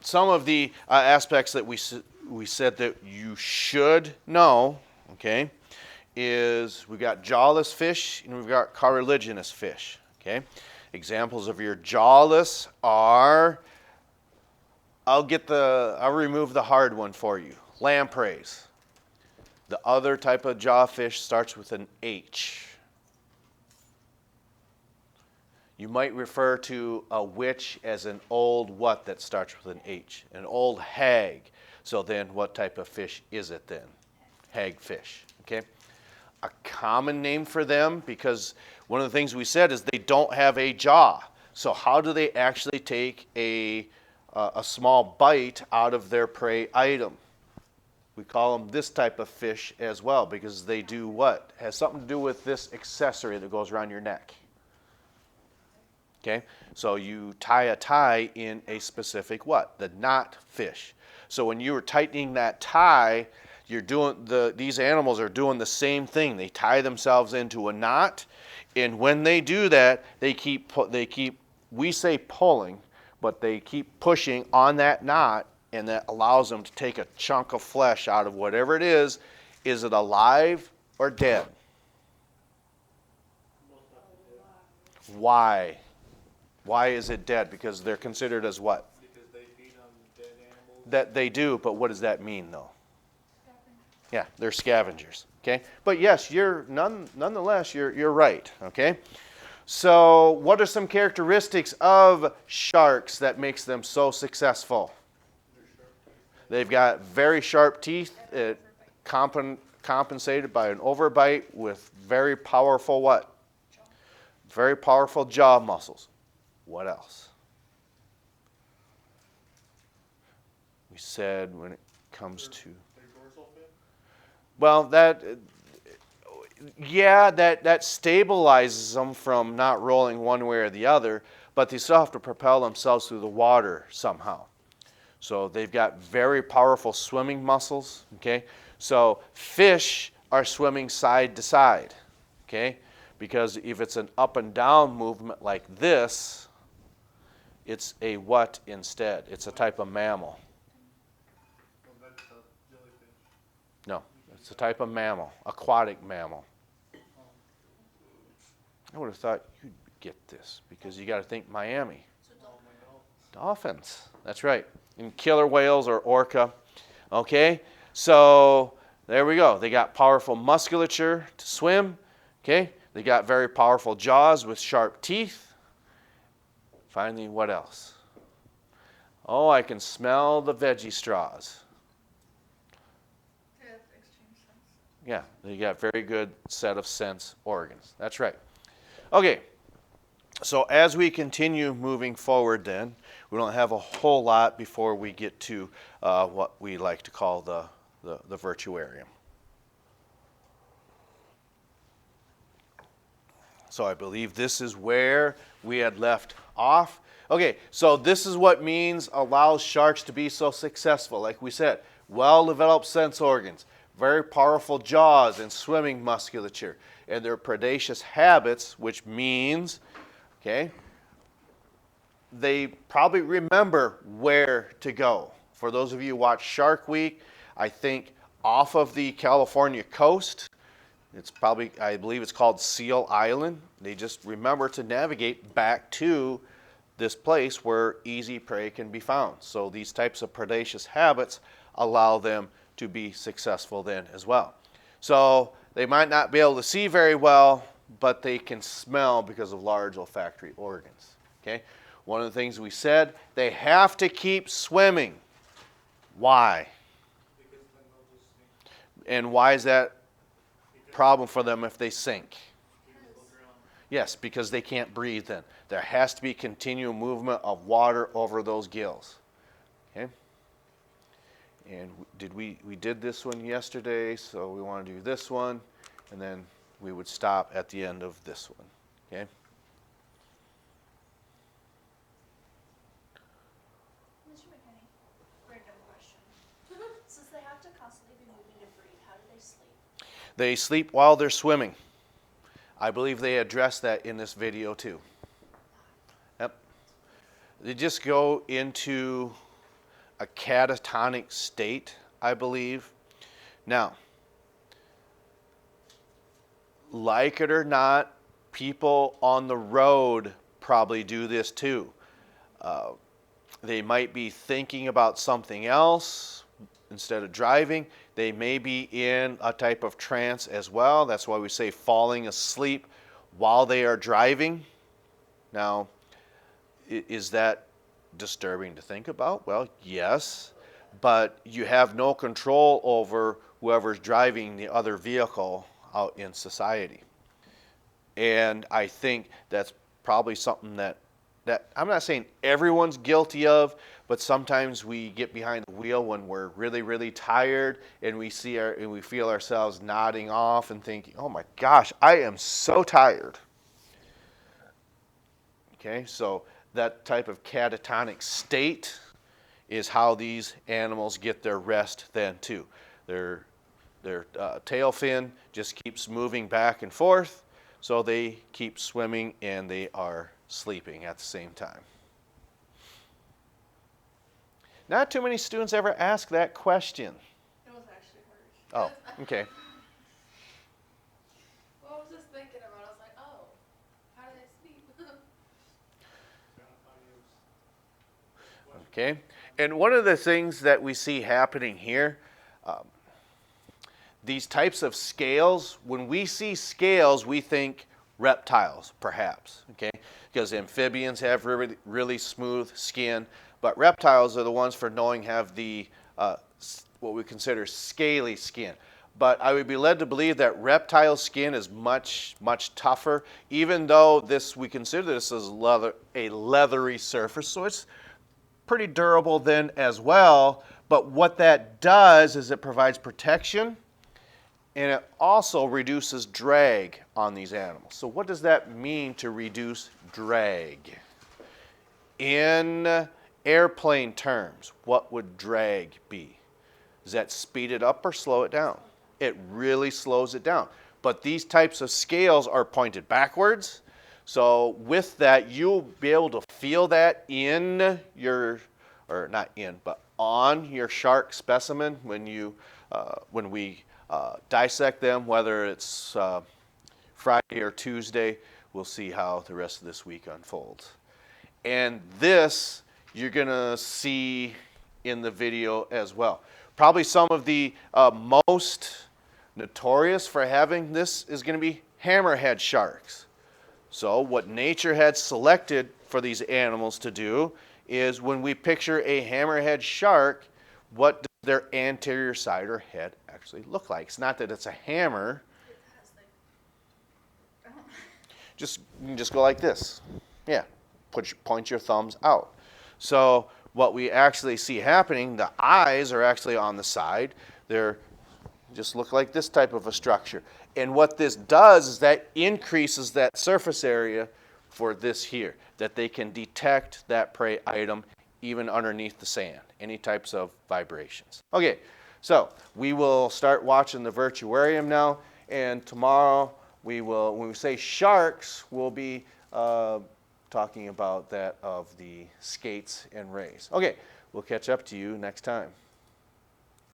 some of the aspects that we said that you should know, okay, is we've got jawless fish and we've got cartilaginous fish, okay. Examples of your jawless are, I'll remove the hard one for you, lampreys. The other type of jawfish starts with an H. You might refer to a witch as an old what that starts with an H? An old hag. So then what type of fish is it then? Hagfish, okay? A common name for them, because one of the things we said is they don't have a jaw. So how do they actually take a small bite out of their prey item? We call them this type of fish as well, because they do what? It has something to do with this accessory that goes around your neck. Okay, so you tie a tie in a specific what? The knot fish. So when you were tightening that tie, you're doing these animals are doing the same thing. They tie themselves into a knot, and when they do that, they keep we say pulling, but they keep pushing on that knot, and that allows them to take a chunk of flesh out of whatever it is. Is it alive or dead? Why? Why is it dead? Because they're considered as what? Because they feed on dead animals. That they do, but what does that mean though? Yeah, they're scavengers. Okay, but yes, nonetheless you're right. Okay, so what are some characteristics of sharks that makes them so successful? They've got very sharp teeth, compensated by an overbite with very powerful what? Very powerful jaw muscles. What else? We said when it comes to, well, that stabilizes them from not rolling one way or the other, but they still have to propel themselves through the water somehow. So they've got very powerful swimming muscles, okay? So fish are swimming side to side, okay? Because if it's an up and down movement like this, it's a what instead? It's a type of mammal. No, it's a type of mammal, aquatic mammal. I would have thought you'd get this because you got to think Miami. Dolphins, that's right. And killer whales or orca. Okay, so there we go. They got powerful musculature to swim. Okay, they got very powerful jaws with sharp teeth. Finally, what else? Oh, I can smell the veggie straws. Yeah, they got very good set of sense organs. That's right. Okay, so as we continue moving forward then, we don't have a whole lot before we get to what we like to call the virtuarium. So I believe this is where we had left off. Okay, so this is what means allows sharks to be so successful. Like we said, well-developed sense organs, very powerful jaws and swimming musculature, and their predaceous habits, which means, okay, they probably remember where to go. For those of you who watch Shark Week, I think off of the California coast, it's probably, I believe it's called Seal Island. They just remember to navigate back to this place where easy prey can be found. So these types of predaceous habits allow them to be successful then as well. So they might not be able to see very well, but they can smell because of large olfactory organs. Okay? One of the things we said, they have to keep swimming. Why? And why is that a problem for them if they sink? Yes, because they can't breathe then. There has to be continual movement of water over those gills. Okay? And we did this one yesterday, so we want to do this one, and then we would stop at the end of this one. Okay? Mr. McKinney, random question. Since they have to constantly be moving to breathe, how do they sleep? They sleep while they're swimming. I believe they addressed that in this video too. Yep. They just go into a catatonic state, I believe. Now, like it or not, people on the road probably do this too. They might be thinking about something else instead of driving. They may be in a type of trance as well. That's why we say falling asleep while they are driving. Now, is that disturbing to think about? Well, yes, but you have no control over whoever's driving the other vehicle out in society. And I think that's probably something that I'm not saying everyone's guilty of, but sometimes we get behind the wheel when we're really, really tired and we feel ourselves nodding off and thinking, oh my gosh, I am so tired. Okay, so that type of catatonic state is how these animals get their rest then too. Their tail fin just keeps moving back and forth, so they keep swimming and they are sleeping at the same time. Not too many students ever ask that question. It was actually hers. Oh, okay. Well, I was just thinking about it. I was like, oh, how do they sleep? Okay, and one of the things that we see happening here, these types of scales, when we see scales, we think reptiles, perhaps, okay? Because amphibians have really, really smooth skin, but reptiles are the ones for knowing have the, what we consider scaly skin. But I would be led to believe that reptile skin is much, much tougher, even though we consider this as a leathery surface, so it's pretty durable then as well. But what that does is it provides protection, and it also reduces drag on these animals. So what does that mean to reduce drag? In airplane terms, what would drag be? Does that speed it up or slow it down? It really slows it down. But these types of scales are pointed backwards. So with that, you'll be able to feel that in your, or not in, but on your shark specimen when we dissect them, whether it's Friday or Tuesday. We'll see how the rest of this week unfolds. And this you're going to see in the video as well. Probably some of the most notorious for having this is going to be hammerhead sharks. So what nature had selected for these animals to do is when we picture a hammerhead shark, what does their anterior side or head actually look like? It's not that it's a hammer. You can just go like this. Yeah, point your thumbs out. So what we actually see happening, the eyes are actually on the side. They're just look like this type of a structure. And what this does is that increases that surface area for this here, that they can detect that prey item even underneath the sand, any types of vibrations. Okay, so we will start watching the virtuarium now, and tomorrow we will, when we say sharks, we'll be talking about that of the skates and rays. Okay, we'll catch up to you next time.